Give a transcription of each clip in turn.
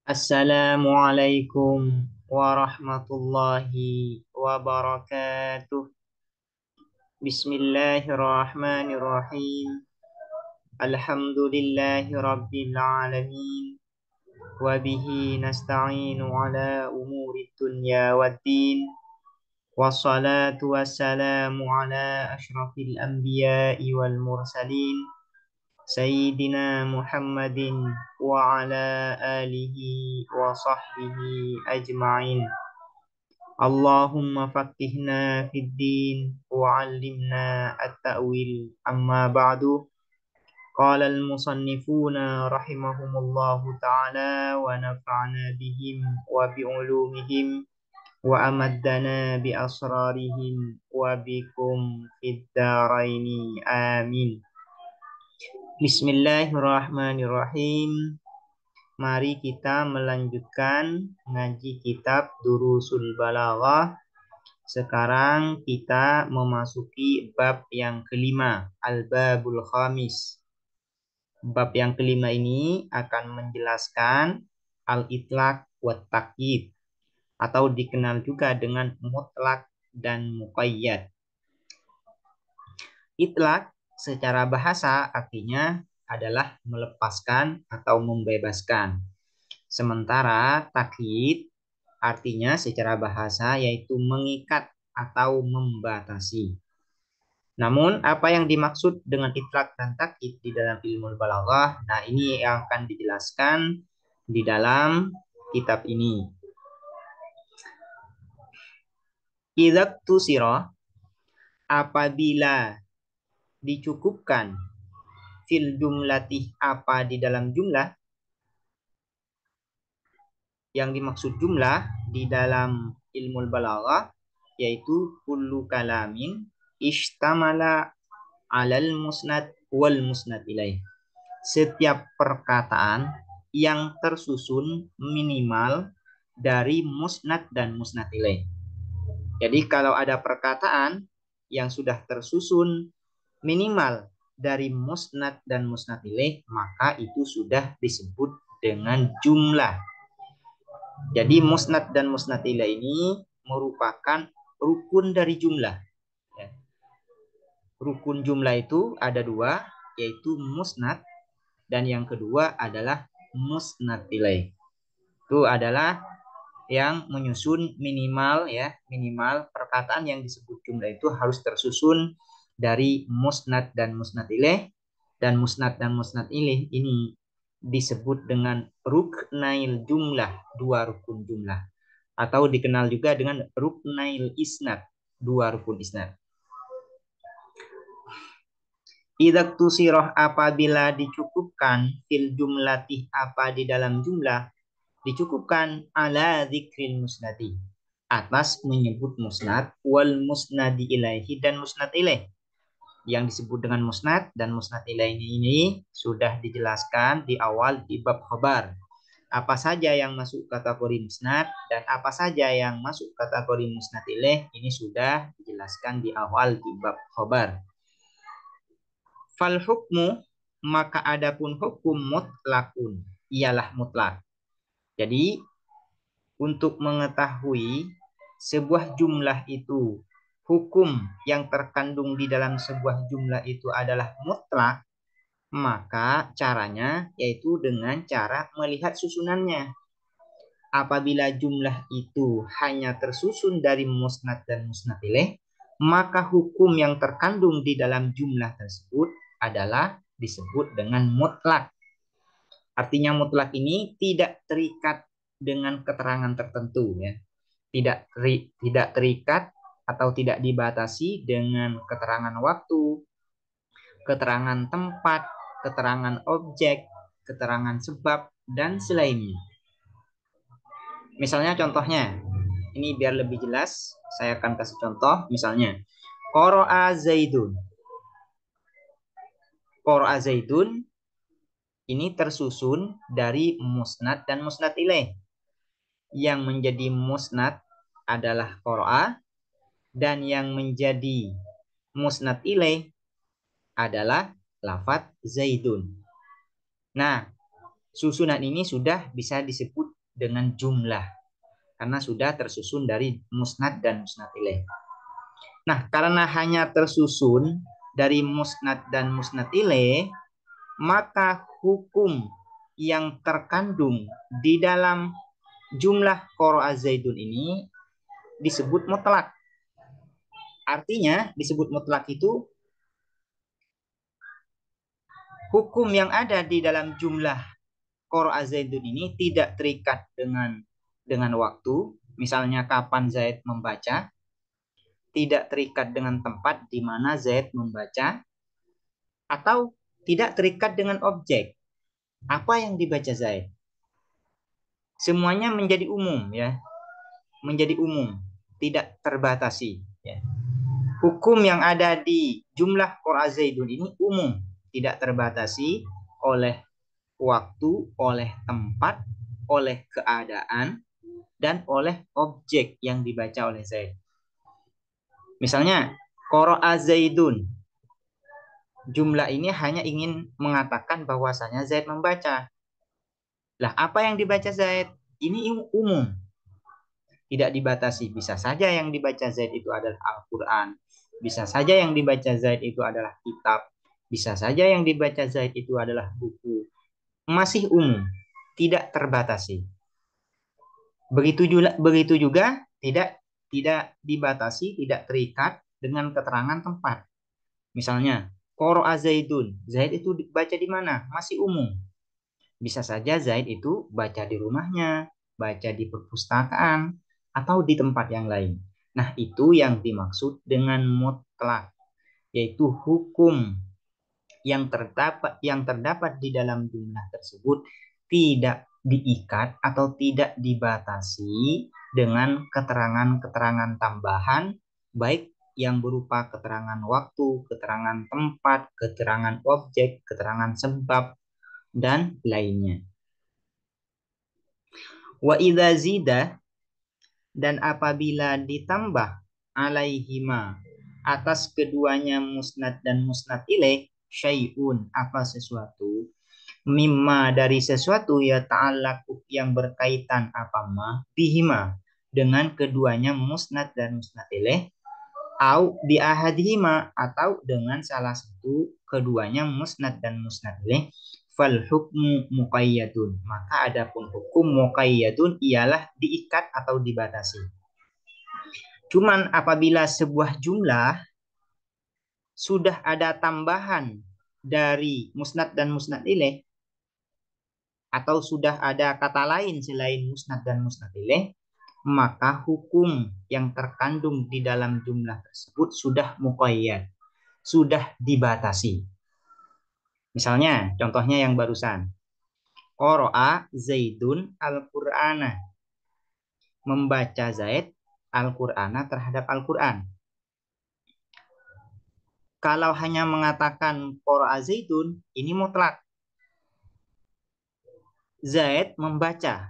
Assalamualaikum warahmatullahi wabarakatuh. Bismillahirrahmanirrahim. Alhamdulillahi rabbil alamin. Wa bihi nasta'inu ala umuri dunya waddin. Wassalatu wassalamu ala ashrafil anbiya'i wal mursalin. Sayyidina Muhammadin wa ala alihi wa sahbihi ajma'in. Allahumma faqihna fid din wa 'allimna at-ta'wil amma ba'du. Qala al-musannifuna rahimahumullahu ta'ala wa nafa'na bihim wa bi'ulumihim wa amaddana bi asrarihim wa bikum fid dharaini amin. Bismillahirrahmanirrahim. Mari kita melanjutkan ngaji kitab Durusul Balaghah. Sekarang kita memasuki bab yang kelima, Al-Babul Khamis. Bab yang kelima ini akan menjelaskan Al-Itlaq wa Taqyid atau dikenal juga dengan mutlak dan muqayyad. Itlaq secara bahasa artinya adalah melepaskan atau membebaskan. Sementara takyid artinya secara bahasa yaitu mengikat atau membatasi. Namun apa yang dimaksud dengan itlaq dan takyid di dalam ilmu balaghah? Nah, ini yang akan dijelaskan di dalam kitab ini. Idza tusira, apabila dicukupkan, fil jumlatih, apa di dalam jumlah. Yang dimaksud jumlah di dalam ilmu balaghah yaitu kullu kalamin ishtamala alal musnad wal musnad ilaih. Setiap perkataan yang tersusun minimal dari musnad dan musnad ilaih. Jadi kalau ada perkataan yang sudah tersusun minimal dari musnad dan musnad ilaih, maka itu sudah disebut dengan jumlah. Jadi musnad dan musnad ilaih ini merupakan rukun dari jumlah. Rukun jumlah itu ada dua, yaitu musnad dan yang kedua adalah musnad ilaih. Itu adalah yang menyusun minimal minimal perkataan yang disebut jumlah itu harus tersusun dari musnad dan musnad ilaih, dan musnad ilaih ini disebut dengan ruknail jumlah, dua rukun jumlah, atau dikenal juga dengan ruknail isnad, dua rukun isnad. Idza tusirah, apabila dicukupkan, fil jumlatih, apa di dalam jumlah, dicukupkan ala dzikril musnadi, atas menyebut musnad, wal musnadi ilaihi, dan musnad ilaih. Yang disebut dengan musnad dan musnad ilaih ini sudah dijelaskan di awal di bab khabar. Apa saja yang masuk kategori musnad dan apa saja yang masuk kategori musnad ilaih ini sudah dijelaskan di awal di bab khabar. Fal hukmu, maka adapun hukum mutlakun, ialah mutlak. Jadi untuk mengetahui sebuah jumlah itu, hukum yang terkandung di dalam sebuah jumlah itu adalah mutlak, maka caranya yaitu dengan cara melihat susunannya. Apabila jumlah itu hanya tersusun dari musnad dan musnad ilaih, maka hukum yang terkandung di dalam jumlah tersebut adalah disebut dengan mutlak. Artinya mutlak ini tidak terikat dengan keterangan tertentu, ya. Tidak terikat atau tidak dibatasi dengan keterangan waktu, keterangan tempat, keterangan objek, keterangan sebab, dan selainnya. Misalnya contohnya, ini biar lebih jelas, saya akan kasih contoh. Misalnya, qara'a Zaidun. Qara'a Zaidun ini tersusun dari musnad dan musnad ilaih. Yang menjadi musnad adalah qara'a, dan yang menjadi musnad ilaih adalah lafadz Zaidun. Nah, Susunan ini sudah bisa disebut dengan jumlah karena sudah tersusun dari musnad dan musnad ilaih. Nah, karena hanya tersusun dari musnad dan musnad ilaih, maka hukum yang terkandung di dalam jumlah qara'a Zaidun ini disebut mutlak. Artinya disebut mutlak itu hukum yang ada di dalam jumlah qara'a Zaidun ini tidak terikat dengan waktu, misalnya kapan Zaid membaca, tidak terikat dengan tempat di mana Zaid membaca, atau tidak terikat dengan objek. Apa yang dibaca Zaid? Semuanya menjadi umum ya, menjadi umum, tidak terbatasi ya. Hukum yang ada di jumlah qara'a Zaidun ini umum, tidak terbatasi oleh waktu, oleh tempat, oleh keadaan, dan oleh objek yang dibaca oleh Zaid. Misalnya, qara'a Zaidun. Jumlah ini hanya ingin mengatakan bahwasanya Zaid membaca. Lah, apa yang dibaca Zaid? Ini umum, tidak dibatasi. Bisa saja yang dibaca Zaid itu adalah Al-Quran. Bisa saja yang dibaca Zaid itu adalah kitab. Bisa saja yang dibaca Zaid itu adalah buku. Masih umum, tidak terbatasi. Begitu juga tidak dibatasi, tidak terikat dengan keterangan tempat. Misalnya, qara'a Zaidun. Zaid itu baca di mana? Masih umum. Bisa saja Zaid itu baca di rumahnya, baca di perpustakaan, atau di tempat yang lain. Nah, itu yang dimaksud dengan mutlak, yaitu hukum yang terdapat di dalam jumlah tersebut tidak diikat atau tidak dibatasi dengan keterangan-keterangan tambahan, baik yang berupa keterangan waktu, keterangan tempat, keterangan objek, keterangan sebab, dan lainnya. Wa idza zida, dan apabila ditambah alaihima, atas keduanya musnad dan musnad ilaih, syai'un, apa sesuatu, mimma, dari sesuatu, ya ta'allaq, yang berkaitan, apa mah, bihima, dengan keduanya musnad dan musnad ilaih, au bi ahadihima, atau dengan salah satu keduanya musnad dan musnad ilaih, fal hukmu muqayyadun, maka adapun hukum muqayyadun ialah diikat atau dibatasi. Cuman apabila sebuah jumlah sudah ada tambahan dari musnad dan musnad ilaih, atau sudah ada kata lain selain musnad dan musnad ilaih, maka hukum yang terkandung di dalam jumlah tersebut sudah muqayyad, sudah dibatasi. Misalnya, contohnya yang barusan. Qara'a Zaidun Al-Qur'ana. Membaca Zaid Al-Qur'ana terhadap Al-Qur'an. Kalau hanya mengatakan qara'a Zaidun, ini mutlak. Zaid membaca.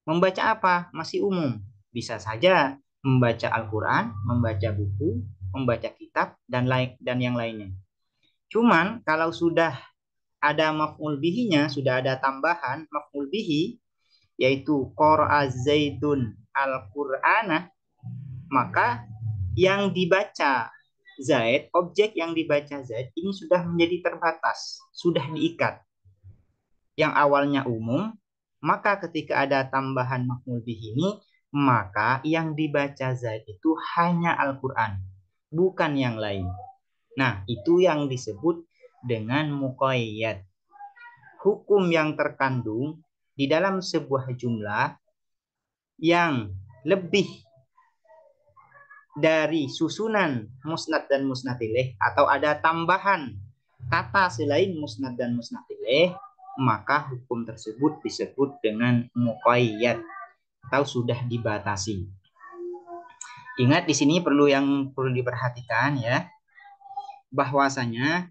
Membaca apa? Masih umum. Bisa saja membaca Al-Qur'an, membaca buku, membaca kitab, dan yang lainnya. Cuman kalau sudah ada maf'ul bihinya, sudah ada tambahan maf'ul bihi, yaitu qara'a Zaidun Al-Qur'ana, maka yang dibaca Zaid, objek yang dibaca Zaid ini sudah menjadi terbatas, sudah diikat. Yang awalnya umum, maka ketika ada tambahan maf'ul bihi ini, maka yang dibaca Zaid itu hanya Al-Qur'an, bukan yang lain. Nah, itu yang disebut dengan muqayyad. Hukum yang terkandung di dalam sebuah jumlah yang lebih dari susunan musnad dan musnad ilaih, atau ada tambahan kata selain musnad dan musnad ilaih, maka hukum tersebut disebut dengan muqayyad atau sudah dibatasi. Ingat, di sini perlu diperhatikan ya, bahwasanya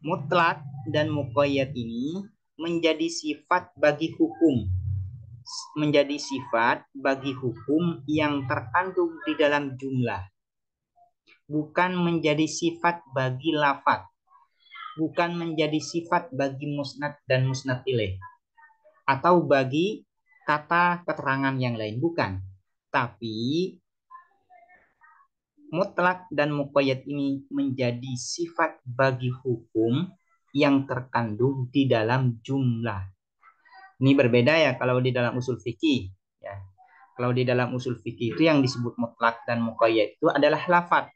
mutlak dan muqayyad ini menjadi sifat bagi hukum yang terkandung di dalam jumlah, bukan menjadi sifat bagi lafaz, bukan menjadi sifat bagi musnad dan musnad ilaih. atau bagi kata keterangan yang lain, bukan. Tapi mutlak dan muqayyad ini menjadi sifat bagi hukum yang terkandung di dalam jumlah. Ini berbeda ya kalau di dalam usul fikih ya. Kalau di dalam usul fikih itu yang disebut mutlak dan muqayyad itu adalah lafaz,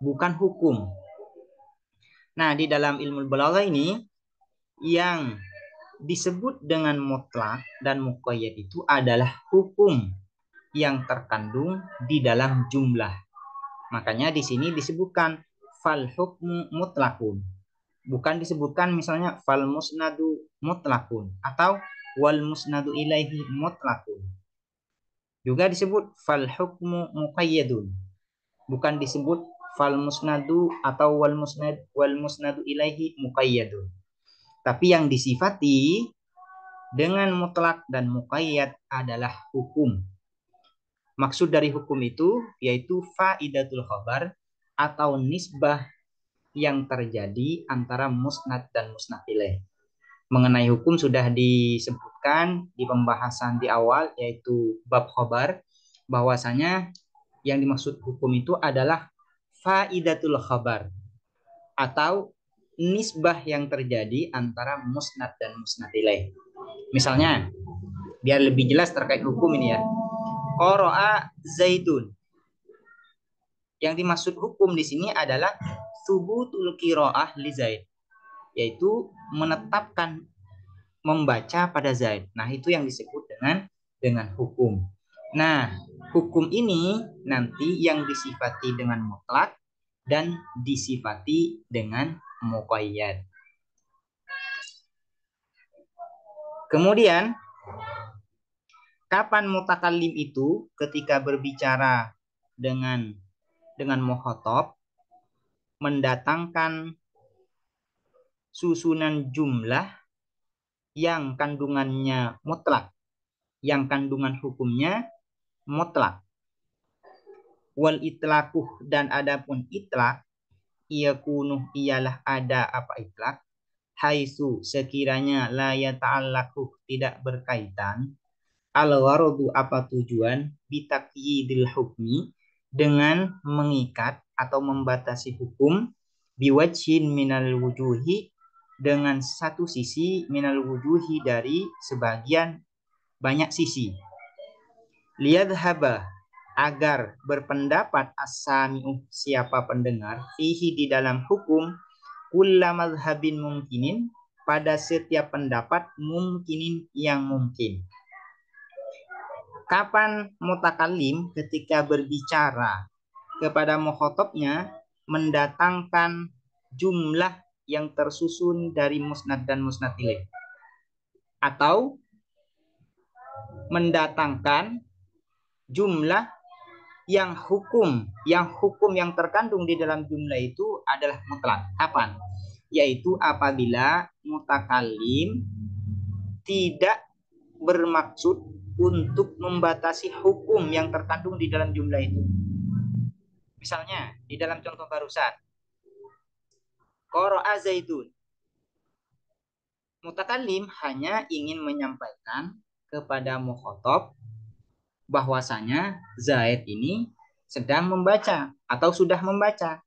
bukan hukum. Nah, di dalam ilmu balaghah ini yang disebut dengan mutlak dan muqayyad itu adalah hukum yang terkandung di dalam jumlah. Makanya di sini disebutkan fal hukmu mutlakun. Bukan disebutkan misalnya fal musnadu mutlakun atau wal musnadu ilaihi mutlakun. Juga disebut fal hukmu muqayyadun. Bukan disebut fal musnadu atau wal musnadu ilaihi muqayyadun. Tapi yang disifati dengan mutlak dan muqayyad adalah hukum. Maksud dari hukum itu yaitu faidatul khabar atau nisbah yang terjadi antara musnad dan musnad ilaih. Mengenai hukum sudah disebutkan di pembahasan di awal yaitu bab khabar, bahwasanya yang dimaksud hukum itu adalah faidatul khabar atau nisbah yang terjadi antara musnad dan musnad ilaih. Misalnya, biar lebih jelas terkait hukum ini ya. Qara'a Zaidun. Yang dimaksud hukum di sini adalah subutul qiraah li Zaid, yaitu menetapkan membaca pada Zaid. Nah, itu yang disebut dengan hukum. Nah, hukum ini nanti yang disifati dengan mutlak dan disifati dengan muqayyad. Kemudian, kapan mutakallim itu ketika berbicara dengan mukhatab mendatangkan susunan jumlah yang kandungannya mutlak, yang kandungan hukumnya mutlak. Wal itlaquh dan adapun itlak yakunu ialah ada apa itlak haitsu sekiranya la yata'allaqu tidak berkaitan al gharadu apa tujuan bitakyidil hukmi dengan mengikat atau membatasi hukum biwajhin minal wujuhi dengan satu sisi minal wujuhi dari sebagian banyak sisi. Liyadhaba agar berpendapat as-sami'u siapa pendengar fihi di dalam hukum kulla madhhabin mungkinin pada setiap pendapat mungkinin yang mungkin. Kapan mutakallim ketika berbicara kepada mukhatabnya mendatangkan jumlah yang tersusun dari musnad dan musnad ilaih atau mendatangkan jumlah yang hukum yang terkandung di dalam jumlah itu adalah mutlak. Kapan? Yaitu apabila mutakallim tidak bermaksud untuk membatasi hukum yang terkandung di dalam jumlah itu. Misalnya di dalam contoh barusan, qara'a Zaidun. Mutakallim hanya ingin menyampaikan kepada mukhatab bahwasanya Zaid ini sedang membaca atau sudah membaca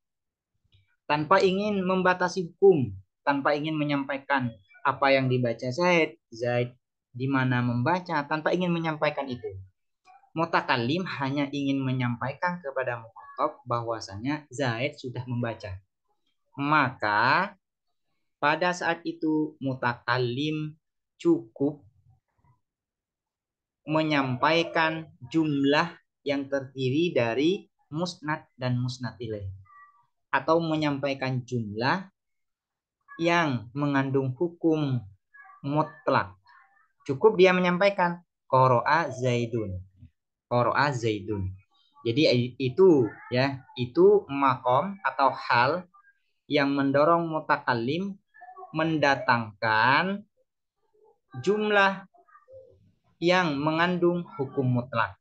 tanpa ingin membatasi hukum, tanpa ingin menyampaikan apa yang dibaca Zaid di mana membaca, tanpa ingin menyampaikan itu. Mutakallim hanya ingin menyampaikan kepada mukhatab bahwasanya Zaid sudah membaca. Maka pada saat itu mutakallim cukup menyampaikan jumlah yang terdiri dari musnad dan musnad ilaih atau menyampaikan jumlah yang mengandung hukum mutlak. Cukup dia menyampaikan qara'a Zaidun. Qara'a Zaidun. Jadi itu ya, itu makom atau hal yang mendorong mutakallim mendatangkan jumlah yang mengandung hukum mutlak.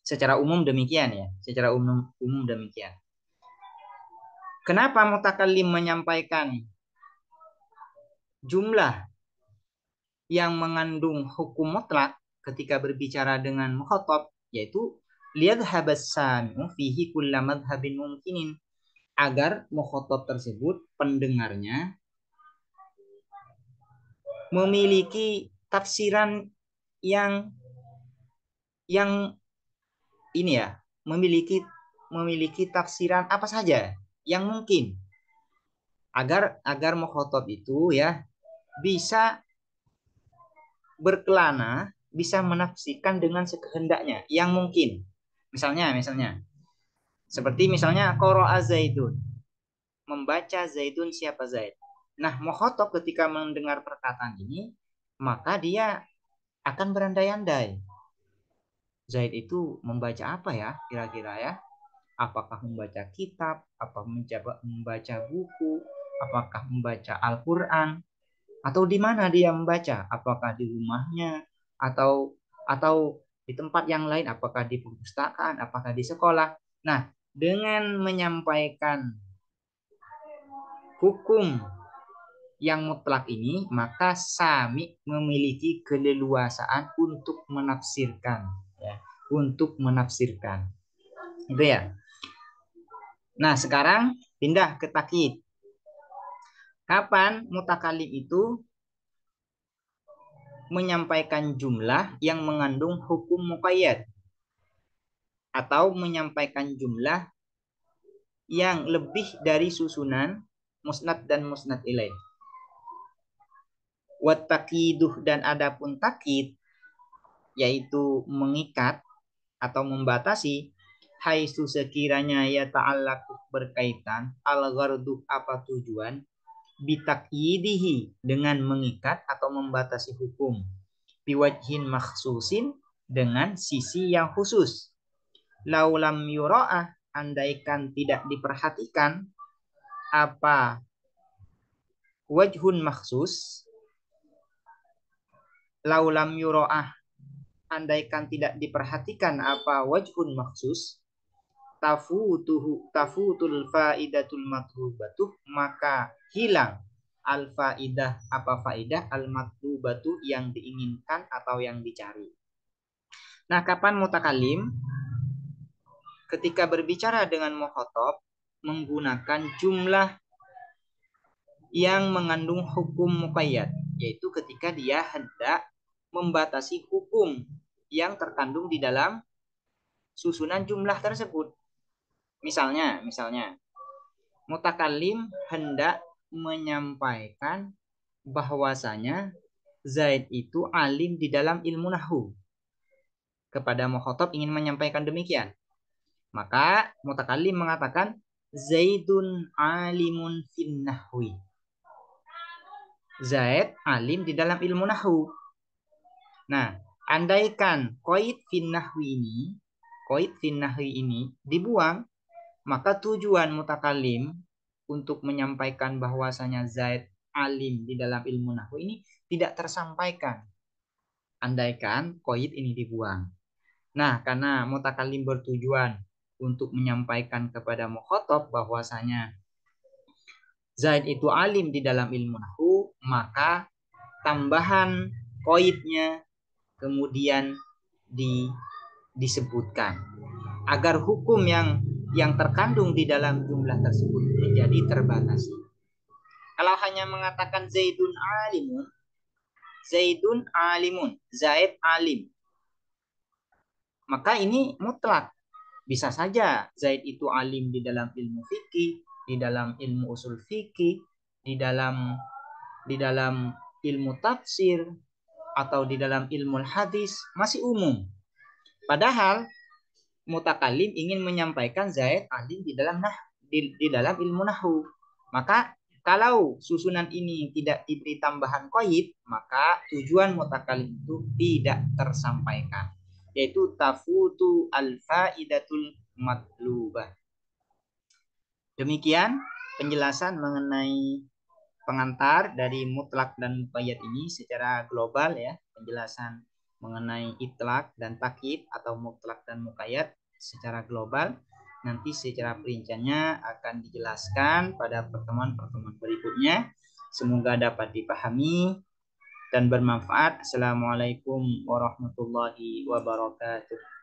Secara umum demikian ya, secara umum demikian. Kenapa mutakallim menyampaikan jumlah yang mengandung hukum mutlak ketika berbicara dengan mukhatab, yaitu liyadhhabas sami'u fihi kulla madhhabin mumkinin, agar mukhatab tersebut, pendengarnya, memiliki tafsiran yang ini ya, memiliki tafsiran apa saja yang mungkin, agar mukhatab itu ya bisa berkelana, bisa menafsirkan dengan sekehendaknya yang mungkin. Misalnya seperti misalnya qara'a Zaidun, membaca Zaidun, siapa Zaid. Nah, mukhatab ketika mendengar perkataan ini, maka dia akan berandai-andai. Zaid itu membaca apa ya kira-kira ya? Apakah membaca kitab, apa membaca buku, apakah membaca Al-Qur'an, atau di mana dia membaca? Apakah di rumahnya atau di tempat yang lain, apakah di perpustakaan, apakah di sekolah? Nah, dengan menyampaikan hukum yang mutlak ini, maka sami memiliki keleluasaan untuk menafsirkan, ya, untuk menafsirkan. Itu ya. Nah, sekarang pindah ke takyid. Kapan mutakalim itu menyampaikan jumlah yang mengandung hukum muqayyad atau menyampaikan jumlah yang lebih dari susunan musnad dan musnad ilaih. Wat taqiduh, dan adapun takyid yaitu mengikat atau membatasi, haitsu sekiranya ya ta'allaqu berkaitan, al-ghardu apa tujuan, bitakyidihi dengan mengikat atau membatasi hukum, biwajhin makhsusin dengan sisi yang khusus, laulam yura'ah andaikan tidak diperhatikan apa wajhun makhsus, laulam yura'ah andaikan tidak diperhatikan apa wajhun makhsus, tafutul faidatul matlubatuh, maka hilang al faidah apa faidah al matlubatu yang diinginkan atau yang dicari. Nah, kapan mutakalim ketika berbicara dengan mukhatab menggunakan jumlah yang mengandung hukum muqayyad, yaitu ketika dia hendak membatasi hukum yang terkandung di dalam susunan jumlah tersebut. Misalnya, mutakalim hendak menyampaikan bahwasanya Zaid itu alim di dalam ilmu nahwu. Kepada mukhatab ingin menyampaikan demikian. Maka mutakalim mengatakan Zaidun alimun fin nahwi. Zaid alim di dalam ilmu nahwu. Nah, andaikan qaid fin nahwi ini dibuang, maka tujuan mutakalim untuk menyampaikan bahwasanya Zaid alim di dalam ilmu nahwu ini tidak tersampaikan andaikan qaid ini dibuang. Nah, karena mutakalim bertujuan untuk menyampaikan kepada mukhatab bahwasanya Zaid itu alim di dalam ilmu nahwu, maka tambahan qaidnya kemudian disebutkan agar hukum yang terkandung di dalam jumlah tersebut menjadi terbatasi. Kalau hanya mengatakan Zaidun alimun, Zaid alim, maka ini mutlak. Bisa saja Zaid itu alim di dalam ilmu fikih, di dalam ilmu usul fikih, di dalam ilmu tafsir, atau di dalam ilmu hadis, masih umum. Padahal mutakalim ingin menyampaikan Zaid alim di dalam ilmu nahwu. Maka kalau susunan ini tidak diberi tambahan qaid, maka tujuan mutakalim itu tidak tersampaikan, yaitu tafutu al-faidatul matlubah. Demikian penjelasan mengenai pengantar dari mutlak dan muqayyad ini secara global ya, penjelasan mengenai itlak dan takyid atau mutlak dan muqayyad secara global. Nanti secara perinciannya akan dijelaskan pada pertemuan berikutnya. Semoga dapat dipahami. dan bermanfaat. Assalamualaikum warahmatullahi wabarakatuh.